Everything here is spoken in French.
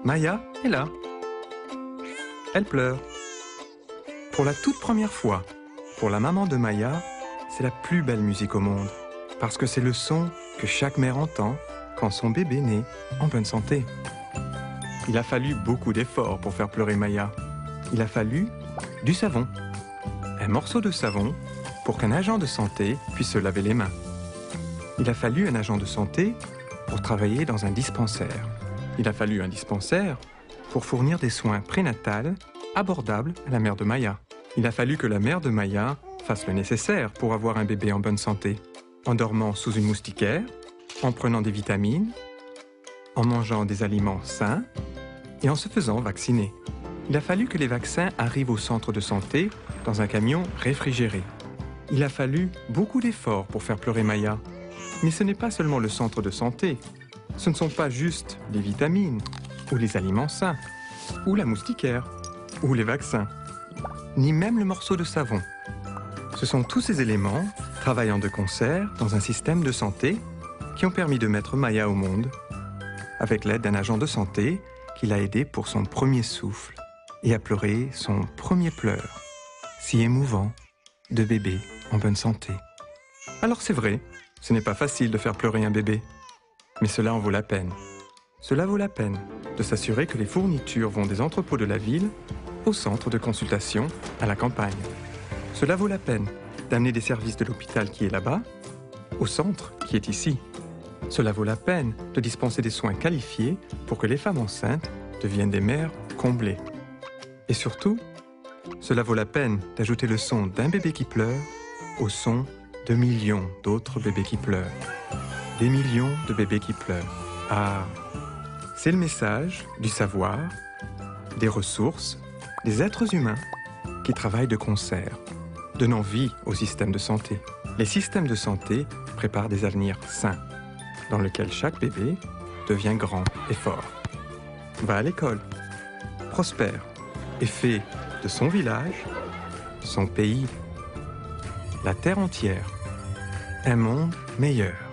Maya est là. Elle pleure. Pour la toute première fois, pour la maman de Maya, c'est la plus belle musique au monde, parce que c'est le son que chaque mère entend quand son bébé naît en bonne santé. Il a fallu beaucoup d'efforts pour faire pleurer Maya. Il a fallu du savon. Un morceau de savon pour qu'un agent de santé puisse se laver les mains. Il a fallu un agent de santé pour travailler dans un dispensaire. Il a fallu un dispensaire pour fournir des soins prénatals abordables à la mère de Maya. Il a fallu que la mère de Maya fasse le nécessaire pour avoir un bébé en bonne santé, en dormant sous une moustiquaire, en prenant des vitamines, en mangeant des aliments sains et en se faisant vacciner. Il a fallu que les vaccins arrivent au centre de santé dans un camion réfrigéré. Il a fallu beaucoup d'efforts pour faire pleurer Maya. Mais ce n'est pas seulement le centre de santé. Ce ne sont pas juste les vitamines, ou les aliments sains, ou la moustiquaire, ou les vaccins, ni même le morceau de savon. Ce sont tous ces éléments, travaillant de concert dans un système de santé, qui ont permis de mettre Maya au monde, avec l'aide d'un agent de santé qui l'a aidé pour son premier souffle et a pleuré son premier pleur, si émouvant, de bébé en bonne santé. Alors c'est vrai, ce n'est pas facile de faire pleurer un bébé, mais cela en vaut la peine. Cela vaut la peine de s'assurer que les fournitures vont des entrepôts de la ville au centre de consultation à la campagne. Cela vaut la peine d'amener des services de l'hôpital qui est là-bas au centre qui est ici. Cela vaut la peine de dispenser des soins qualifiés pour que les femmes enceintes deviennent des mères comblées. Et surtout, cela vaut la peine d'ajouter le son d'un bébé qui pleure au son de millions d'autres bébés qui pleurent. Des millions de bébés qui pleurent. Ah, c'est le message du savoir, des ressources, des êtres humains qui travaillent de concert, donnant vie au système de santé. Les systèmes de santé préparent des avenirs sains, dans lesquels chaque bébé devient grand et fort, va à l'école, prospère et fait de son village, son pays, la terre entière, un monde meilleur.